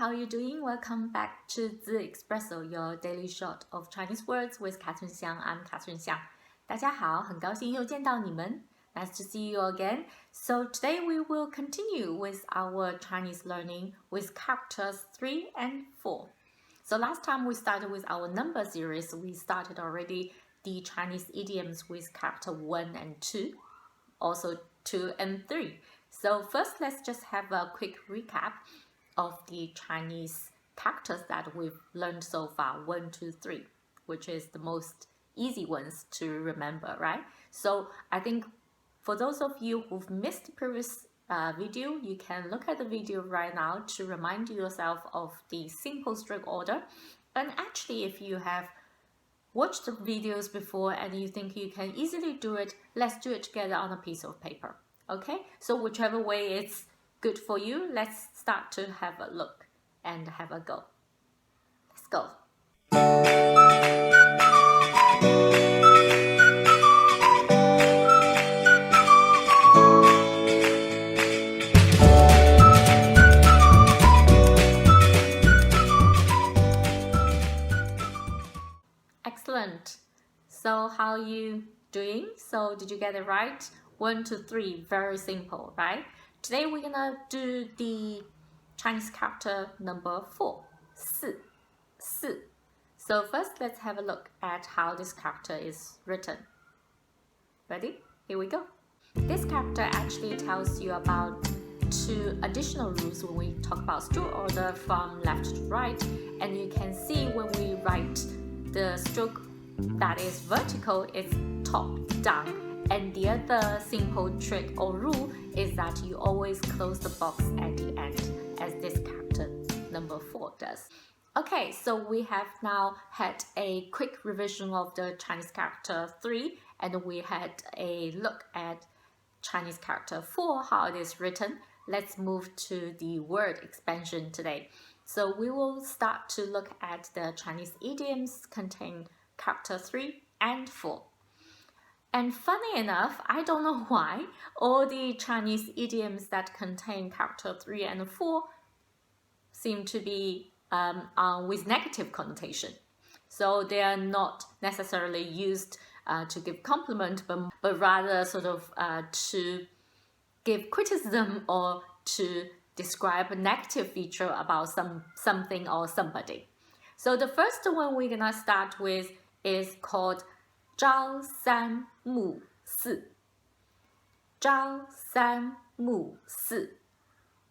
how are you doing? Welcome back to the Espresso, your daily shot of Chinese words with Catherine Xiang. I'm Catherine Xiang. 大家好，很高兴又见到你们。Nice to see you again. So today we will continue with our Chinese learning with characters 3 and 4. So last time we started with our number series. We started already the Chinese idioms with character 1 and 2, also 2 and 3. So first, let's just have a quick recap of the Chinese characters that we've learned so far, 1, 2, 3, which is the most easy ones to remember, right? So I think for those of you who've missed the previous video, you can look at the video right now to remind yourself of the simple stroke order. And actually, if you have watched the videos before and you think you can easily do it, let's do it together on a piece of paper. Okay, so whichever way it's good for you, let's start to have a look and have a go. Let's go. Excellent. So how are you doing? So did you get it right? 1, 2, 3, very simple, right? Today we're gonna do the Chinese character number 4, 四, 四. So first let's have a look at how this character is written. Ready? Here we go. This character actually tells you about 2 additional rules when we talk about stroke order from left to right, and you can see when we write the stroke that is vertical, it's top down. And the other simple trick or rule is that you always close the box at the end, as this character number 4 does. Okay, so we have now had a quick revision of the Chinese character 3, and we had a look at Chinese character 4, how it is written. Let's move to the word expansion today. So we will start to look at the Chinese idioms contain character 3 and 4. And funny enough, I don't know why, all the Chinese idioms that contain character 3 and 4 seem to be with negative connotation. So they are not necessarily used to give compliment, but rather sort of to give criticism or to describe a negative feature about something or somebody. So the first one we're gonna start with is called 朝三暮四. 朝三暮四.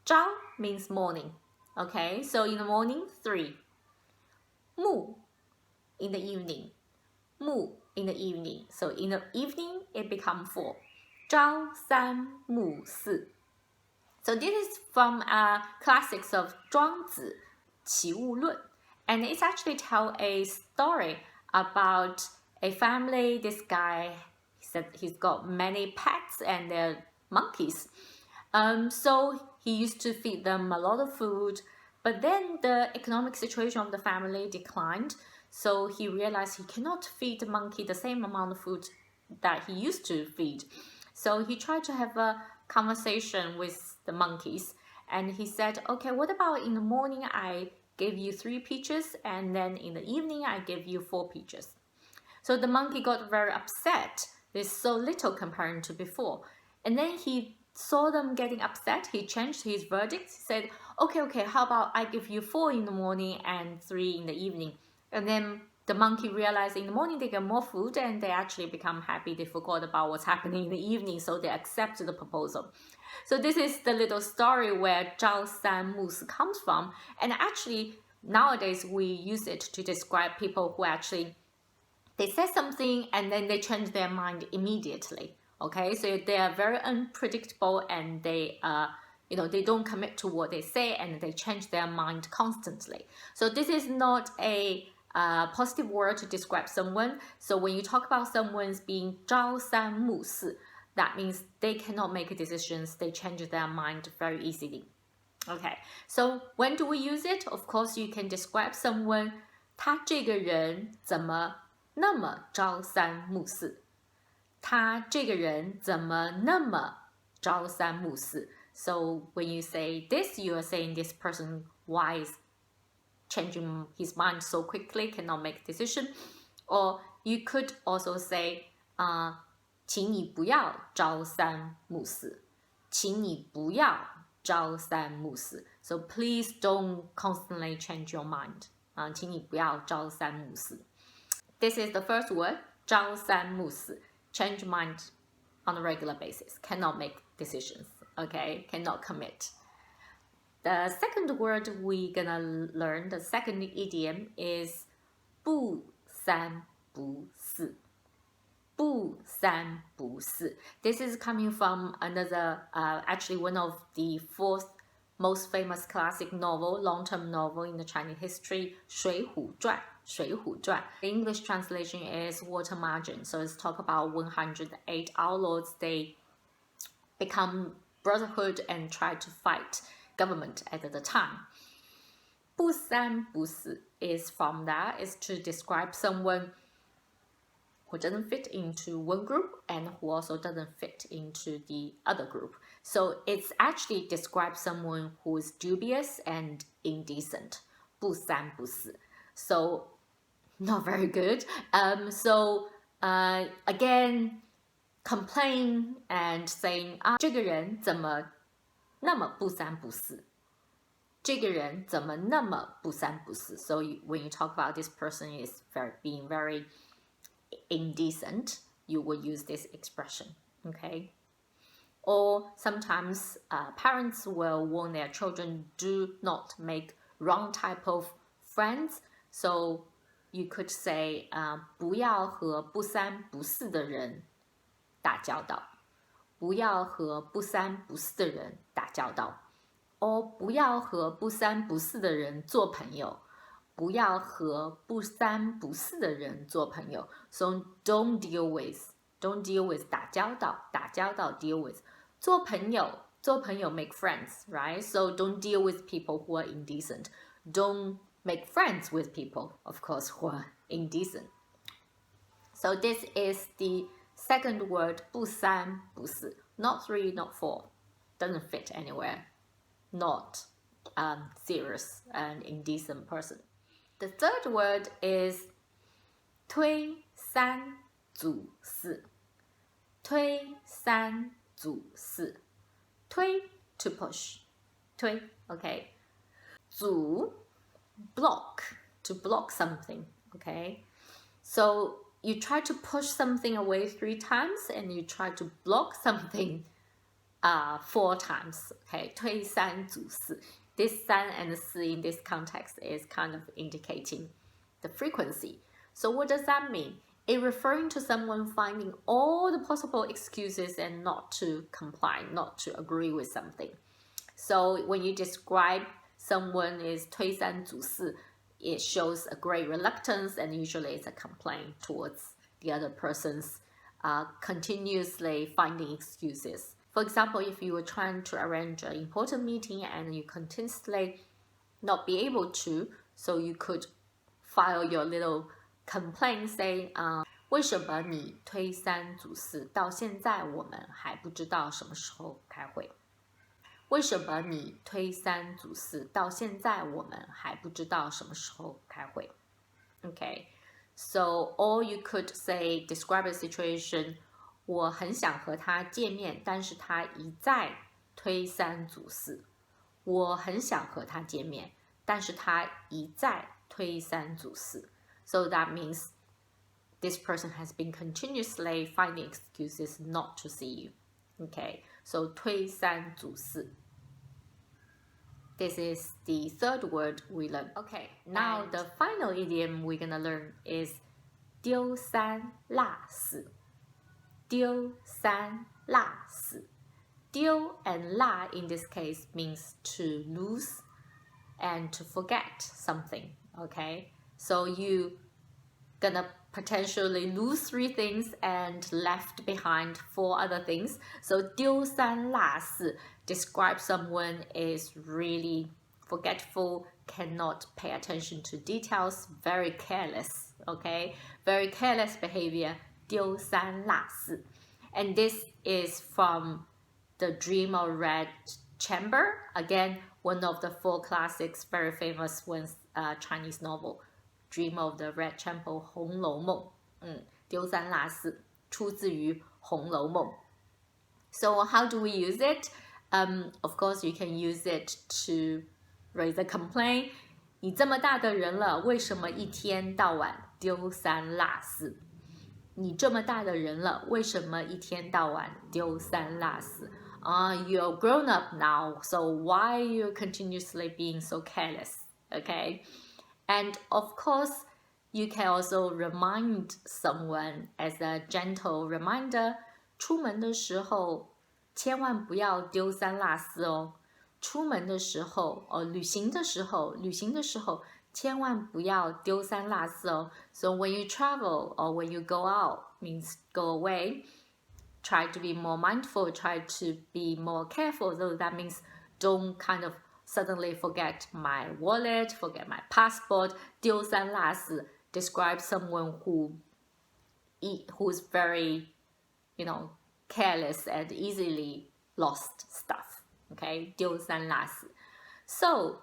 朝 means morning. Okay, so in the morning, 3. 暮 in the evening. 暮 in the evening. So in the evening, it becomes 4. 朝三暮四. So this is from classics of 庄子齐物论, and it's actually tell a story about a family. This guy, he said he's got many pets and they're monkeys. So he used to feed them a lot of food, but then the economic situation of the family declined. So he realized he cannot feed the monkey the same amount of food that he used to feed. So he tried to have a conversation with the monkeys, and he said, okay, what about in the morning I give you 3 peaches, and then in the evening I give you 4 peaches. So the monkey got very upset. There's so little comparing to before. And then he saw them getting upset. He changed his verdict. He said, okay, how about I give you 4 in the morning and 3 in the evening. And then the monkey realized in the morning they get more food and they actually become happy. They forgot about what's happening in the evening, so they accepted the proposal. So this is the little story where 朝三暮四 comes from. And actually, nowadays we use it to describe people who actually they say something and then they change their mind immediately. Okay, so they are very unpredictable and they they don't commit to what they say and they change their mind constantly. So this is not a positive word to describe someone. So when you talk about someone's being 朝三暮四, that means they cannot make decisions. They change their mind very easily. Okay, so when do we use it? Of course, you can describe someone. 他这个人怎么那么朝三暮四? 他这个人怎么那么朝三暮四? So when you say this, you are saying this person wise changing his mind so quickly, cannot make a decision. Or you could also say, 请你不要朝三暮四。请你不要朝三暮四。So please don't constantly change your mind. 请你不要朝三暮四。This is the first word, 朝三暮四. Change mind on a regular basis. Cannot make decisions. Okay, cannot commit. The second word we're gonna learn, the second idiom is 不三不四。不三不四. This is coming from another, actually one of the fourth most famous classic novel, long-term novel in the Chinese history, 水浒传. 水浒传. The English translation is Water Margin. So it's talk about 108 outlaws. They become brotherhood and try to fight government at the time. 不三不四 is from that, is to describe someone who doesn't fit into one group and who also doesn't fit into the other group. So it's actually describes someone who is dubious and indecent. 不三不四. So not very good. Again, complain and saying 这个人怎么那么不三不四？这个人怎么那么不三不四？ So when you talk about this person is being very indecent, you will use this expression, okay? Or sometimes parents will warn their children, do not make wrong type of friends. So you could say, 不要和不三不四的人打交道。不要和不三不四的人打交道。Or 不要和不三不四的人做朋友。不要和不三不四的人做朋友。So don't deal with 打交道 deal with 做朋友 make friends, right? So don't deal with people who are indecent. Don't make friends with people, of course, who are indecent. So this is the second word, 不三不四. Not 3, not 4. Doesn't fit anywhere. Not serious and indecent person. The third word is 推三阻四。推三阻四。推 to push. 推 okay. 阻 block, to block something, okay? So you try to push something away 3 times and you try to block something 4 times, okay? 推三阻四. This 三 and 四 in this context is kind of indicating the frequency. So what does that mean? It referring to someone finding all the possible excuses and not to comply, not to agree with something. So when you describe someone is 推三阻四, it shows a great reluctance and usually it's a complaint towards the other person's continuously finding excuses. For example, if you were trying to arrange an important meeting and you continuously not be able to, so you could file your little complaint saying, 为什么你推三阻四，到现在我们还不知道什么时候开会？为什么你推三阻四，到现在我们还不知道什么时候开会？ Okay, so or you could say, describe a situation, 我很想和他见面，但是他一再推三阻四。我很想和他见面，但是他一再推三阻四。So that means this person has been continuously finding excuses not to see you. Okay, so 推三阻四. This is the third word we learned. Okay, now the final idiom we're gonna learn is 丢三落四。丢三落四。丢 and 落 in this case means to lose and to forget something. Okay, so you gonna potentially lose 3 things and left behind 4 other things. So 丢三落四 describes someone is really forgetful, cannot pay attention to details, very careless, okay? Very careless behavior, 丢三落四. And this is from The Dream of Red Chamber. Again, one of the 4 classics, very famous ones Chinese novel, Dream of the Red Temple, 红楼梦。丢三落四，出自于红楼梦。So how do we use it? Of course, you can use it to raise a complaint. 你这么大的人了，为什么一天到晚丢三落四？你这么大的人了，为什么一天到晚丢三落四？You're grown up now, so why you continuously being so careless? Okay, and of course, you can also remind someone as a gentle reminder. 出门的时候千万不要丢三落四哦。出门的时候旅行的时候千万不要丢三落四哦。So when you travel or when you go out, means go away, try to be more mindful, try to be more careful. So that means don't kind of suddenly forget my wallet, forget my passport. 丢三落四 describes someone who's very, careless and easily lost stuff. Okay, 丢三落四. So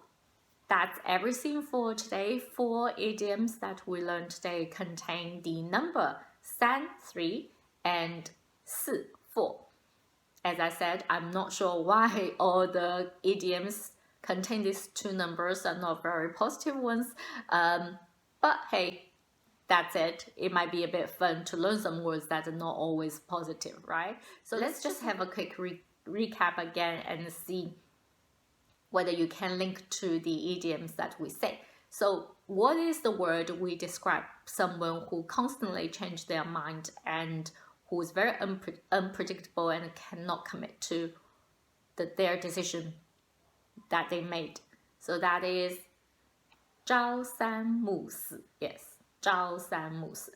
that's everything for today. 4 idioms that we learned today contain the number 三 3 and 四 4. As I said, I'm not sure why all the idioms contain these two numbers are not very positive ones. But hey, that's it. It might be a bit fun to learn some words that are not always positive, right? So let's just have a quick recap again and see whether you can link to the idioms that we say. So what is the word we describe someone who constantly changes their mind and who is very unpredictable and cannot commit to their decision that they made? So that is 朝三暮四. Yes, 朝三暮四.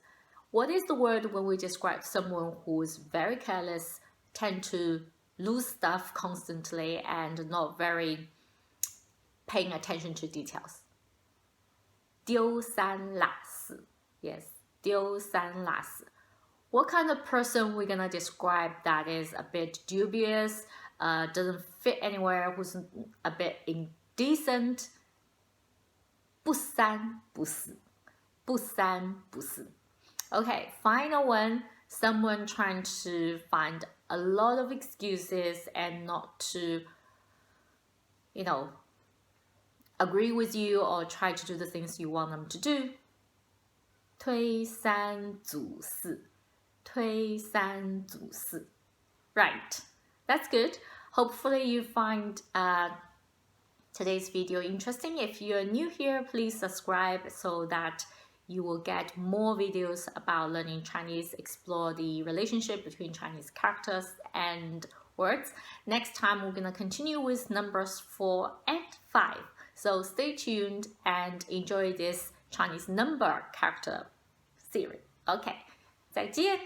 What is the word when we describe someone who is very careless, tend to lose stuff constantly and not very paying attention to details? 丢三落四. Yes, 丢三落四. What kind of person we're gonna describe that is a bit dubious, doesn't fit anywhere, who's a bit indecent? 不三不四. 不三不四. Okay, final one. Someone trying to find a lot of excuses and not to, agree with you or try to do the things you want them to do. 推三阻四. 推三阻四. Right, that's good. Hopefully you find today's video interesting. If you're new here, please subscribe so that you will get more videos about learning Chinese, explore the relationship between Chinese characters and words. Next time, we're going to continue with numbers 4 and 5. So stay tuned and enjoy this Chinese number character series. Okay, 再见。